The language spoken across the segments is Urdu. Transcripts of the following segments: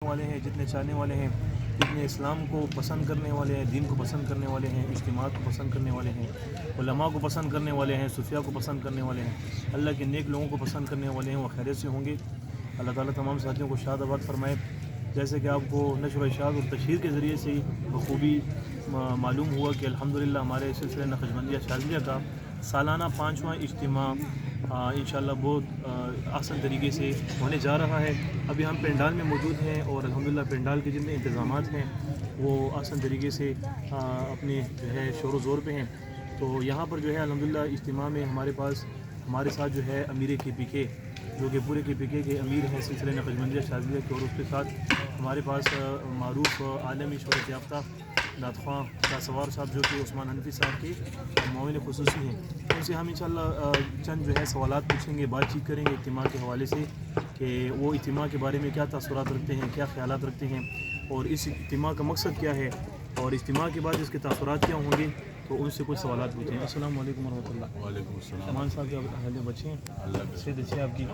والے ہیں، جتنے چاہنے والے ہیں، جتنے اسلام کو پسند کرنے والے ہیں، دین کو پسند کرنے والے ہیں، اجتماع کو پسند کرنے والے ہیں، علماء کو پسند کرنے والے ہیں، صوفیاء کو پسند کرنے والے ہیں، اللہ کے نیک لوگوں کو پسند کرنے والے ہیں، وہ خیریت سے ہوں گے۔ اللہ تعالیٰ تمام ساتھیوں کو شاد آباد فرمائے۔ جیسے کہ آپ کو نشر و اشاعت اور تشہیر کے ذریعے سے بخوبی معلوم ہوا کہ الحمدللہ ہمارے سلسلہ نقشبندیہ شاذلیہ کا سالانہ 5واں اجتماع انشاءاللہ بہت آسان طریقے سے ہونے جا رہا ہے۔ ابھی ہم پنڈال میں موجود ہیں اور الحمدللہ پنڈال کے جتنے انتظامات ہیں وہ آسان طریقے سے اپنے جو ہے شور و زور پہ ہیں۔ تو یہاں پر جو ہے الحمدللہ اجتماع میں ہمارے ساتھ جو ہے امیر KPK جو کہ پورے KPK کے امیر ہیں سلسلہ نقشبندیہ شاذلیہ کے، اور اس کے ساتھ ہمارے پاس معروف عالمی شہرت یافتہ نعت خواں سوار صاحب جو کہ عثمان حنفی صاحب کے معاون خصوصی ہیں۔ ان سے ہم انشاءاللہ چند جو ہے سوالات پوچھیں گے، بات چیت کریں گے اجتماع کے حوالے سے کہ وہ اجتماع کے بارے میں کیا تاثرات رکھتے ہیں، کیا خیالات رکھتے ہیں، اور اس اجتماع کا مقصد کیا ہے، اور اجتماع کے بعد اس کے تاثرات کیا ہوں گے۔ تو ان سے کچھ سوالات پوچھیں۔ السلام علیکم ورحمۃ اللہ۔ وعلیکم السلام۔ امان صاحب کے اہل بچے ہیں، اللہ صحت اچھی ہے آپ کی؟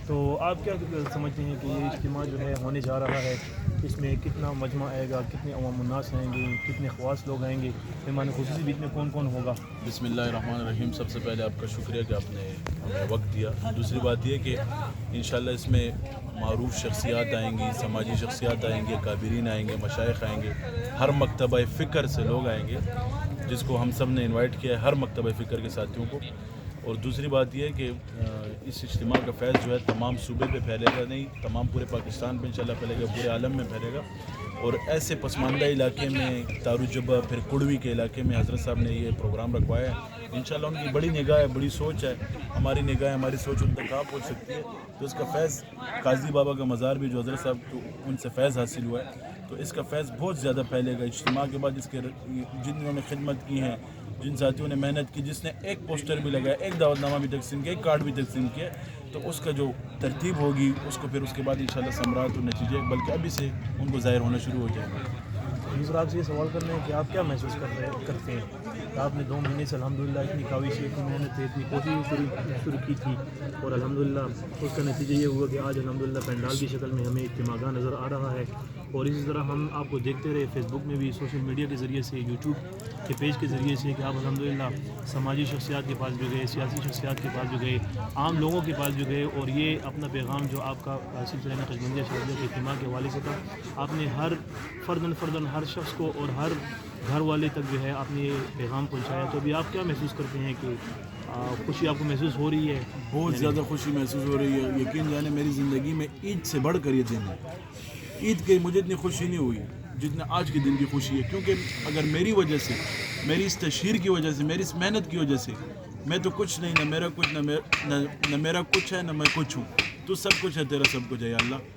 تو آپ کیا سمجھتے ہیں کہ یہ اجتماع جو ہے ہونے جا رہا ہے، اس میں کتنا مجمع آئے گا، کتنے عوام الناس آئیں گے، کتنے خواص لوگ آئیں گے، مہمان خصوصی بیچ میں کون کون ہوگا؟ بسم اللہ الرحمن الرحیم۔ سب سے پہلے آپ کا شکریہ کہ آپ نے ہمیں وقت دیا۔ دوسری بات یہ کہ انشاءاللہ اس میں معروف شخصیات آئیں گی، سماجی شخصیات آئیں گے، کابرین آئیں گے، مشائخ آئیں گے، ہر مکتبہ فکر سے لوگ آئیں گے جس کو ہم سب نے انوائٹ کیا ہے، ہر مکتبہ فکر کے ساتھیوں کو۔ اور دوسری بات یہ ہے کہ اس اجتماع کا فیض جو ہے تمام صوبے پہ پھیلے گا، نہیں تمام پورے پاکستان پہ انشاءاللہ پھیلے گا، پورے عالم میں پھیلے گا۔ اور ایسے پسماندہ علاقے میں تاروجبہ پھر کڑوی کے علاقے میں حضرت صاحب نے یہ پروگرام رکھوایا ہے۔ انشاءاللہ ان کی بڑی نگاہ ہے، بڑی سوچ ہے، ہماری نگاہ ہے، ہماری سوچ ان تک کہاں پہنچ سکتی ہے۔ تو اس کا فیض قاضی بابا کا مزار بھی جو حضرت صاحب کو ان سے فیض حاصل ہوا ہے، تو اس کا فیض بہت زیادہ پھیلے گا۔ اجتماع کے بعد اس کے جنہوں نے خدمت کی ہیں، جن ساتھیوں نے محنت کی، جس نے ایک پوسٹر بھی لگایا، ایک دعوت نامہ بھی تقسیم کیا، ایک کارڈ بھی تقسیم کیا، تو اس کا جو ترتیب ہوگی اس کو پھر اس کے بعد انشاءاللہ ثمرات اور نتیجے بلکہ ابھی سے ان کو ظاہر ہونا شروع ہو جائے گا۔ دوسرا آپ سے یہ سوال کرنا ہے کہ آپ کیا محسوس کرتے ہیں کہ آپ نے 2 مہینے سے الحمدللہ اتنی کاوشیں، اتنی محنت ہے، اتنی کوشش شروع کی تھی، اور الحمدللہ اس کا نتیجہ یہ ہوا کہ آج الحمدللہ پنڈال کی شکل میں ہمیں اجتماع گاہ نظر آ رہا ہے، اور اسی طرح ہم آپ کو دیکھتے رہے فیس بک میں بھی، سوشل میڈیا کے ذریعے سے، یوٹیوب کے پیج کے ذریعے سے کہ آپ الحمدللہ سماجی شخصیات کے پاس بھی گئے، سیاسی شخصیات کے پاس بھی گئے، عام لوگوں کے پاس بھی گئے، اور یہ اپنا پیغام جو آپ کا سلسلہ نقشبندیہ شاذلیہ کے اجتماع کے حوالے سے تھا، آپ نے ہر فرداً ہر شخص کو اور ہر گھر والے تک جو ہے آپ نے یہ پیغام پہنچایا۔ تو ابھی آپ کیا محسوس کرتے ہیں کہ خوشی آپ کو محسوس ہو رہی ہے؟ بہت زیادہ خوشی محسوس ہو رہی ہے۔ یقین جانے میری زندگی میں عید سے بڑھ کر یہ دن ہے۔ عید کی مجھے اتنی خوشی نہیں ہوئی جتنا آج کے دن کی خوشی ہے، کیونکہ اگر میری وجہ سے، میری اس تشہیر کی وجہ سے، میری اس محنت کی وجہ سے میں تو کچھ نہیں، نہ میرا کچھ، نہ میرا کچھ ہے، نہ میں کچھ ہوں، تو سب کچھ ہے، تیرا سب کچھ ہے یا اللہ۔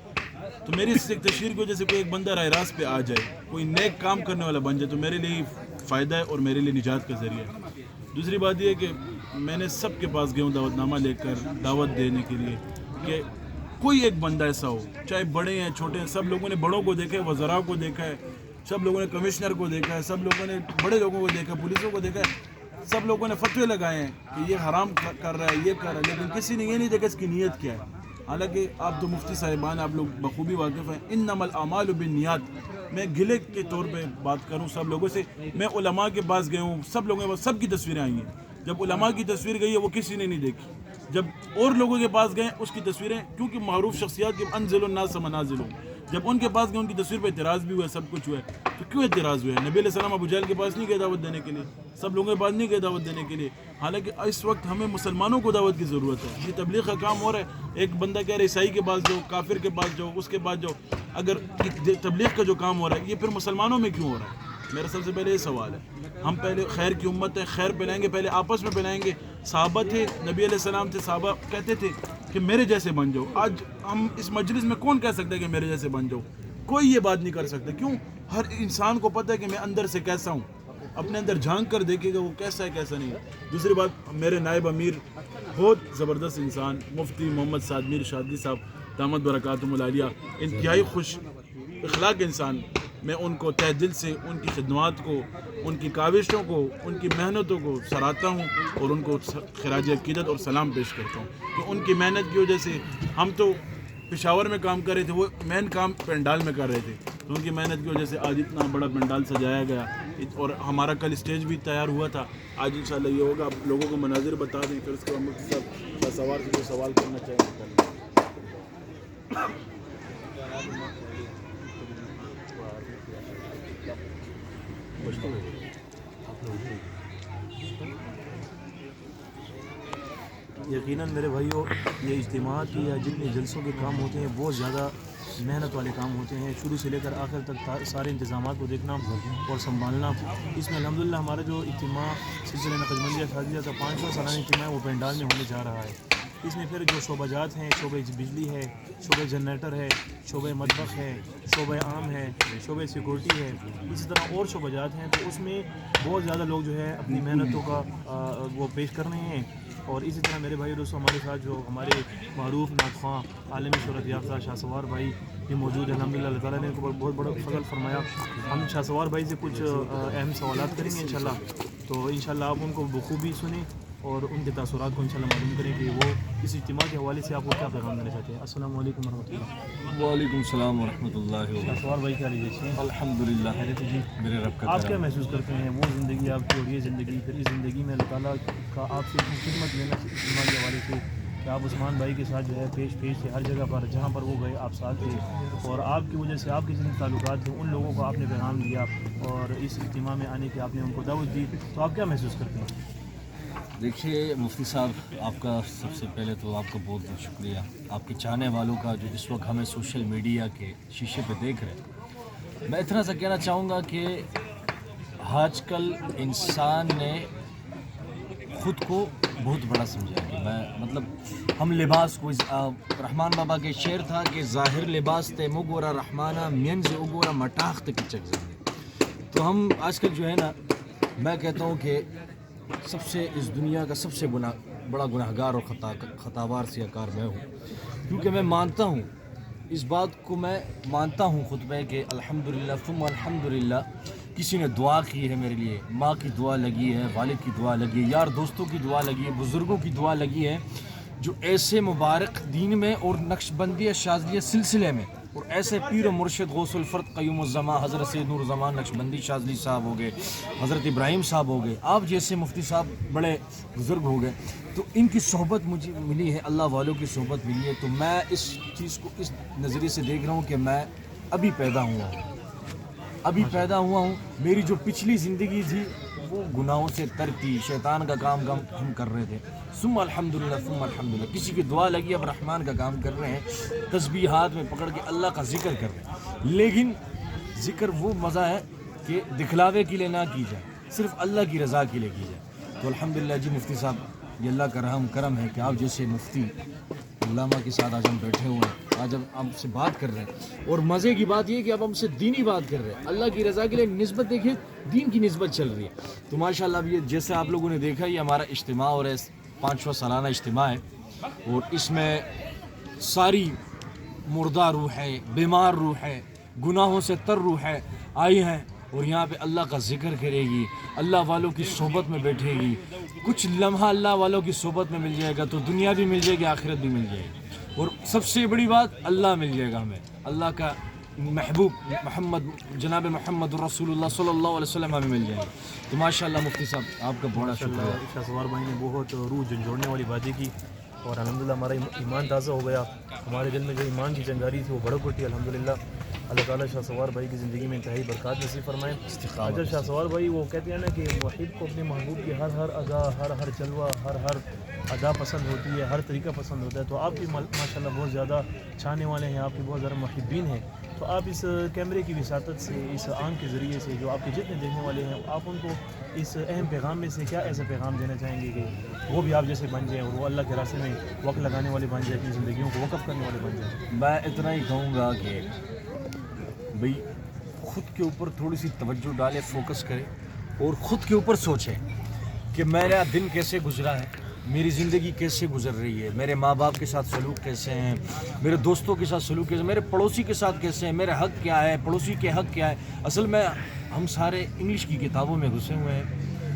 تو میری اس تشہیر کی وجہ سے کوئی ایک بندہ راہ راست پہ آ جائے، کوئی نیک کام کرنے والا بن جائے، تو میرے لیے فائدہ ہے اور میرے لیے نجات کا ذریعہ ہے۔ دوسری بات یہ ہے کہ میں نے سب کے پاس گیا ہوں دعوت نامہ لے کر، دعوت دینے کے لیے کہ کوئی ایک بندہ ایسا ہو، چاہے بڑے ہیں چھوٹے ہیں، سب لوگوں نے بڑوں کو دیکھا ہے، وزراء کو دیکھا ہے، سب لوگوں نے کمشنر کو دیکھا ہے، سب لوگوں نے بڑے لوگوں کو دیکھا ہے، پولیسوں کو دیکھا ہے، سب لوگوں نے فتوے لگائے ہیں کہ یہ حرام کر رہا ہے، یہ کر رہا ہے، لیکن کسی نے یہ نہیں دیکھا اس کی نیت کیا ہے۔ حالانکہ آپ تو مفتی صاحبان، آپ لوگ بخوبی واقف ہیں، انما الاعمال بالنیات۔ میں گلے کے طور پہ بات کروں سب لوگوں سے، میں علماء کے پاس گئے ہوں، سب لوگوں کے پاس سب کی تصویریں آئی ہیں۔ جب علماء کی تصویر گئی ہے وہ کسی نے نہیں دیکھی، جب اور لوگوں کے پاس گئے اس کی تصویریں، کیونکہ معروف شخصیات کے انزل الناس منازلوں، جب ان کے پاس گئے ان کی تصویر پہ اعتراض بھی ہوا، سب کچھ ہوا ہے، تو کیوں اعتراض ہوا ہے؟ نبی علیہ السلام ابو جہل کے پاس نہیں گئے دعوت دینے کے لیے، سب لوگوں کے پاس نہیں گئے دعوت دینے کے لیے، حالانکہ اس وقت ہمیں مسلمانوں کو دعوت کی ضرورت ہے۔ یہ تبلیغ کا کام ہو رہا ہے، ایک بندہ کہہ رہا ہے عیسائی کے پاس جاؤ، کافر کے پاس جاؤ، اس کے پاس جاؤ، اگر تبلیغ کا جو کام ہو رہا ہے یہ پھر مسلمانوں میں کیوں ہو رہا ہے؟ میرا سب سے پہلے یہ سوال ہے۔ ہم پہلے خیر کی امت ہے، خیر پھیلائیں گے، پہلے آپس میں پھیلائیں گے۔ صحابہ تھے، نبی علیہ السلام تھے، صحابہ کہتے تھے کہ میرے جیسے بن جاؤ۔ آج ہم اس مجلس میں کون کہہ سکتا ہے کہ میرے جیسے بن جاؤ؟ کوئی یہ بات نہیں کر سکتا۔ کیوں؟ ہر انسان کو پتہ ہے کہ میں اندر سے کیسا ہوں، اپنے اندر جھانک کر دیکھے گا وہ کیسا ہے کیسا نہیں ہے۔ دوسری بات، میرے نائب امیر بہت زبردست انسان، مفتی محمد سعد میر شادی صاحب دامت برکاتہم العالیہ، انتہائی خوش اخلاق انسان، میں ان کو تہ دل سے ان کی خدمات کو، ان کی کاوشوں کو، ان کی محنتوں کو سراہتا ہوں اور ان کو خراج عقیدت اور سلام پیش کرتا ہوں کہ ان کی محنت کی وجہ سے ہم تو پشاور میں کام کر رہے تھے، وہ مین کام پنڈال میں کر رہے تھے، تو ان کی محنت کی وجہ سے آج اتنا بڑا پنڈال سجایا گیا، اور ہمارا کل اسٹیج بھی تیار ہوا تھا. آج انشاءاللہ یہ ہوگا. آپ لوگوں کو مناظر بتا دیں، پھر اس کے بعد مفتی صاحب شاہ سوار سے کوئی سوال کرنا چاہیں. یقیناً میرے بھائیوں، یہ اجتماعات کی یا جتنے جلسوں کے کام ہوتے ہیں بہت زیادہ محنت والے کام ہوتے ہیں. شروع سے لے کر آخر تک سارے انتظامات کو دیکھنا اور سنبھالنا. اس میں الحمدللہ ہمارا جو اجتماع سلسلہ نقشبندیہ شازیہ کا 5واں سالانہ اجتماع ہے وہ پنڈال میں ہونے جا رہا ہے. اس میں پھر جو شعبہ جات ہیں، شعبہ بجلی ہے، شعبہ جنریٹر ہے، شعبہ مطبخ ہے، شعبہ عام ہے، شعبہ سیکورٹی ہے، اسی طرح اور شعبہ جات ہیں. تو اس میں بہت زیادہ لوگ جو ہے اپنی محنتوں کا وہ پیش کر رہے ہیں. اور اسی طرح میرے بھائی دوستوں، ہمارے ساتھ جو ہمارے معروف نعت خواں عالمی شہرت یافتہ شاہ سوار بھائی بھی موجود ہیں. الحمدللہ اللہ تعالیٰ نے ان کو بہت بڑا فضل فرمایا. ہم شاہ سوار بھائی سے کچھ اہم سوالات کریں گے انشاءاللہ. تو انشاءاللہ آپ ان کو بخوبی سنیں اور ان کے تاثرات کو انشاءاللہ معلوم کریں کہ وہ اس اجتماع کے حوالے سے آپ کو کیا پیغام دینا چاہتے ہیں. السلام علیکم ورحمۃ اللہ. وعلیکم السلام ورحمۃ اللہ شاہ وبرکاتہ. سوار بھائی کیا لیجیے؟ الحمدللہ خیریت جی. میرے رب کا آپ کیا کرم. محسوس کرتے ہیں وہ زندگی آپ کی اور یہ زندگی، پھر اس زندگی میں اللہ تعالیٰ کا آپ سے اتنی خدمت لینا اجتماع کے حوالے سے کہ آپ عثمان بھائی کے ساتھ جو ہے پیش تھے ہر جگہ پر جہاں پر وہ گئے آپ ساتھ تھے، اور آپ کی وجہ سے آپ کے جتنے تعلقات تھے ان لوگوں کو آپ نے پیغام دیا اور اس اجتماع میں آنے کی آپ نے ان کو دعوت دی. تو آپ کیا محسوس کرتے ہیں؟ دیکھیے مفتی صاحب، آپ کا سب سے پہلے تو آپ کا بہت بہت شکریہ. آپ کے چاہنے والوں کا جو اس وقت ہمیں سوشل میڈیا کے شیشے پہ دیکھ رہے ہیں، میں اتنا سا کہنا چاہوں گا کہ آج کل انسان نے خود کو بہت بڑا سمجھا کہ میں مطلب ہم لباس کو رحمان بابا کے شعر تھا کہ ظاہر لباس تے مگورا رحمانہ مین سے اگورا مٹاخت کی چک زندے. تو ہم آج کل جو ہے نا، میں کہتا ہوں کہ سب سے اس دنیا کا سب سے بڑا گناہ گار اور خطاوار سیاکار میں ہوں، کیونکہ میں مانتا ہوں اس بات کو، میں مانتا ہوں خود میں کہ الحمدللہ ثم الحمدللہ کسی نے دعا کی ہے میرے لیے. ماں کی دعا لگی ہے، والد کی دعا لگی ہے، یار دوستوں کی دعا لگی ہے، بزرگوں کی دعا لگی ہے، جو ایسے مبارک دین میں اور نقشبندیہ شاذلیہ سلسلے میں اور ایسے پیر و مرشد غوث الفرد قیوم الزمان حضرت سید نور الزمان نقشبندی شاذلی صاحب ہو گئے، حضرت ابراہیم صاحب ہو گئے، آپ جیسے مفتی صاحب بڑے بزرگ ہو گئے، تو ان کی صحبت مجھے ملی ہے، اللہ والوں کی صحبت ملی ہے. تو میں اس چیز کو اس نظریے سے دیکھ رہا ہوں کہ میں ابھی پیدا ہوا ہوں. میری جو پچھلی زندگی تھی وہ گناہوں سے تر تھی، شیطان کا کام ہم کر رہے تھے. ثم الحمدللہ کسی کی دعا لگی، اب رحمان کا کام کر رہے ہیں، تسبیح ہاتھ میں پکڑ کے اللہ کا ذکر کر رہے ہیں. لیکن ذکر وہ مزہ ہے کہ دکھلاوے کے لیے نہ کی جائے، صرف اللہ کی رضا کے لیے کی جائے. تو الحمدللہ جی مفتی صاحب، یہ اللہ کا رحم کرم ہے کہ آپ جیسے مفتی علامہ کے ساتھ آج ہم بیٹھے ہوئے ہیں، آج ہم آپ سے بات کر رہے ہیں. اور مزے کی بات یہ کہ اب ہم سے دینی بات کر رہے ہیں، اللہ کی رضا کے لیے نسبت دیکھیں، دین کی نسبت چل رہی ہے. تو ماشاءاللہ اب یہ جیسے آپ لوگوں نے دیکھا، یہ ہمارا اجتماع اور 5واں سالانہ اجتماع ہے، اور اس میں ساری مردہ روح ہے، بیمار روح ہے، گناہوں سے تر روح ہے آئی ہیں، اور یہاں پہ اللہ کا ذکر کرے گی، اللہ والوں کی صحبت میں بیٹھے گی. کچھ لمحہ اللہ والوں کی صحبت میں مل جائے گا تو دنیا بھی مل جائے گی، آخرت بھی مل جائے گی. اور سب سے بڑی بات، اللہ مل جائے گا ہمیں، اللہ کا محبوب جناب محمد رسول اللہ صلی اللہ علیہ وسلم ہمیں مل جائے گا. تو ماشاءاللہ مفتی صاحب آپ کا بڑا شکریہ. شاہ سوار بھائی نے بہت روح جھنجھوڑنے والی باتیں کی، اور الحمدللہ ہمارا ایمان تازہ ہو گیا. ہمارے دل میں جو ایمان کی چنگاری تھی وہ بڑک اٹھی الحمدللہ. اللہ تعالیٰ شاہ سوار بھائی کی زندگی میں انتہائی برکات نصیب فرمائیں. اچھا شاہ سوار بھائی وہ کہتے ہیں نا کہ محب کو اپنے محبوب کی ہر ادا، ہر جلوہ، ہر ادا پسند ہوتی ہے، ہر طریقہ پسند ہوتا ہے. تو آپ بھی ماشاءاللہ بہت زیادہ چاہنے والے ہیں، آپ کے بہت زیادہ محبین ہیں. تو آپ اس کیمرے کی وساطت سے، اس آنکھ کے ذریعے سے جو آپ کے جتنے دیکھنے والے ہیں، آپ ان کو اس اہم پیغام میں سے کیا ایسا پیغام دینا چاہیں گے کہ وہ بھی آپ جیسے بن جائیں اور وہ اللہ کے راستے میں وقت لگانے والے بن جائیں، اپنی زندگیوں کو وقف کرنے والے بن جائیں؟ میں اتنا ہی کہوں گا کہ بھئی خود کے اوپر تھوڑی سی توجہ ڈالے، فوکس کرے، اور خود کے اوپر سوچیں کہ میرا دن کیسے گزرا ہے، میری زندگی کیسے گزر رہی ہے، میرے ماں باپ کے ساتھ سلوک کیسے ہیں، میرے دوستوں کے ساتھ سلوک کیسے ہیں، میرے پڑوسی کے ساتھ کیسے ہیں، میرے حق کیا ہے، پڑوسی کے حق کیا ہے. اصل میں ہم سارے انگلش کی کتابوں میں گھسے ہوئے ہیں،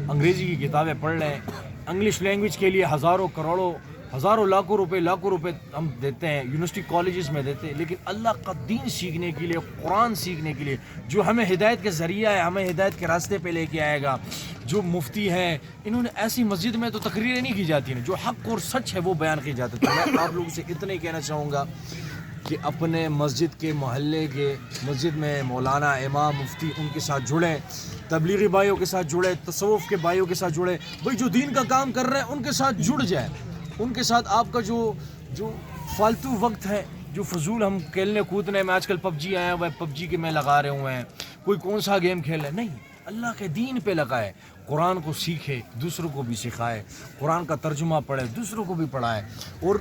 انگریزی کی کتابیں پڑھ رہے ہیں، انگلش لینگویج کے لیے ہزاروں کروڑوں ہزاروں لاکھوں روپے ہم دیتے ہیں، یونیورسٹی کالجز میں دیتے ہیں، لیکن اللہ کا دین سیکھنے کے لیے، قرآن سیکھنے کے لیے، جو ہمیں ہدایت کے ذریعہ ہے، ہمیں ہدایت کے راستے پہ لے کے آئے گا، جو مفتی ہیں، انہوں نے ایسی مسجد میں تو تقریریں نہیں کی جاتی ہیں، جو حق اور سچ ہے وہ بیان کی جاتی ہے۔ تو میں آپ لوگوں سے اتنا ہی کہنا چاہوں گا کہ اپنے مسجد کے محلے کے مسجد میں مولانا، امام، مفتی ان کے ساتھ جڑیں، تبلیغی بھائیوں کے ساتھ جڑیں، تصوف کے بھائیوں کے ساتھ جڑیں، بھائی جو دین کا کام کر رہے ہیں ان کے ساتھ جڑ جائیں، ان کے ساتھ آپ کا جو فالتو وقت ہے، جو فضول ہم کھیلنے کودنے میں، آج کل پب جی آیا ہوا ہے، پب جی کے میں لگا رہے ہوئے ہیں، کوئی کون سا گیم کھیل رہے ہیں، نہیں، اللہ کے دین پہ لگائے، قرآن کو سیکھے، دوسروں کو بھی سکھائے، قرآن کا ترجمہ پڑھے، دوسروں کو بھی پڑھائے۔ اور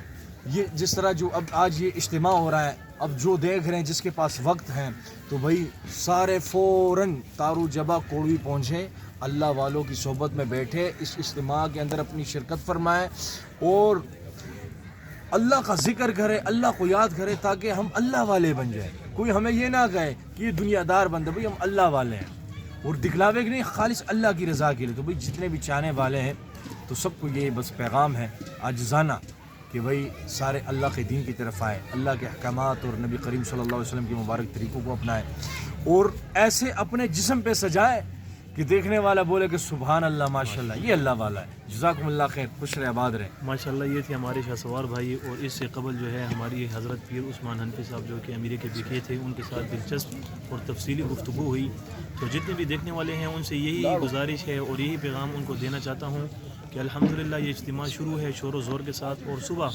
یہ جس طرح جو اب آج یہ اجتماع ہو رہا ہے، اب جو دیکھ رہے ہیں جس کے پاس وقت ہے تو بھائی سارے فوراً تارو جبا کوڑوی پہنچے، اللہ والوں کی صحبت میں بیٹھے، اس اجتماع کے اندر اپنی شرکت فرمائے اور اللہ کا ذکر کرے، اللہ کو یاد کرے، تاکہ ہم اللہ والے بن جائیں۔ کوئی ہمیں یہ نہ کہے کہ یہ دنیا دار بندہ، بھائی ہم اللہ والے ہیں، اور دکھلاوے کے نہیں، خالص اللہ کی رضا کے لیے۔ تو بھائی جتنے بھی چاہنے والے ہیں تو سب کو یہ بس پیغام ہے عاجزانہ کہ بھائی سارے اللہ کے دین کی طرف آئے، اللہ کے احکامات اور نبی کریم صلی اللہ علیہ وسلم کے مبارک طریقوں کو اپنائے، اور ایسے اپنے جسم پہ سجائے کہ دیکھنے والا بولے کہ سبحان اللہ، ماشاء اللہ، یہ اللہ والا ہے۔ جزاکم اللہ خیر، خوش رہے، آباد رہے۔ ماشاءاللہ یہ تھے ہمارے شاہ سوار بھائی، اور اس سے قبل جو ہے ہماری حضرت پیر عثمان حنفی صاحب جو کہ امیر کے بکے تھے، ان کے ساتھ دلچسپ اور تفصیلی گفتگو ہوئی۔ تو جتنے بھی دیکھنے والے ہیں ان سے یہی گزارش ہے اور یہی پیغام ان کو دینا چاہتا ہوں کہ الحمدللہ یہ اجتماع شروع ہے شور و زور کے ساتھ، اور صبح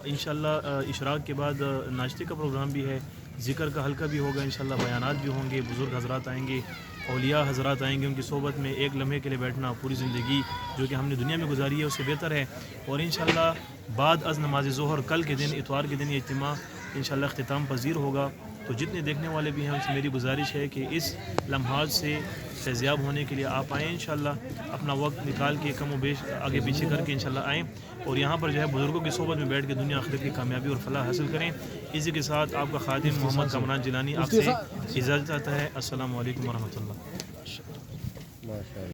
انشاءاللہ اشراق کے بعد ناشتے کا پروگرام بھی ہے، ذکر کا حلقہ بھی ہوگا، انشاءاللہ بیانات بھی ہوں گے، بزرگ حضرات آئیں گے، اولیاء حضرات آئیں گے، ان کی صحبت میں ایک لمحے کے لیے بیٹھنا پوری زندگی جو کہ ہم نے دنیا میں گزاری ہے اس سے بہتر ہے۔ اور انشاءاللہ بعد از نماز ظہر کل کے دن، اتوار کے دن، یہ اجتماع انشاءاللہ اختتام پذیر ہوگا۔ تو جتنے دیکھنے والے بھی ہیں ان سے میری گزارش ہے کہ اس لمحات سے فیضیاب ہونے کے لیے آپ آئیں، انشاءاللہ اپنا وقت نکال کے کم و بیش آگے پیچھے کر کے انشاءاللہ آئیں، اور یہاں پر جو ہے بزرگوں کی صحبت میں بیٹھ کے دنیا آخرت کی کامیابی اور فلاح حاصل کریں۔ اسی کے ساتھ آپ کا خادم محمد کامران جیلانی آپ سے اجازت چاہتا ہے۔ السلام علیکم ورحمۃ اللہ۔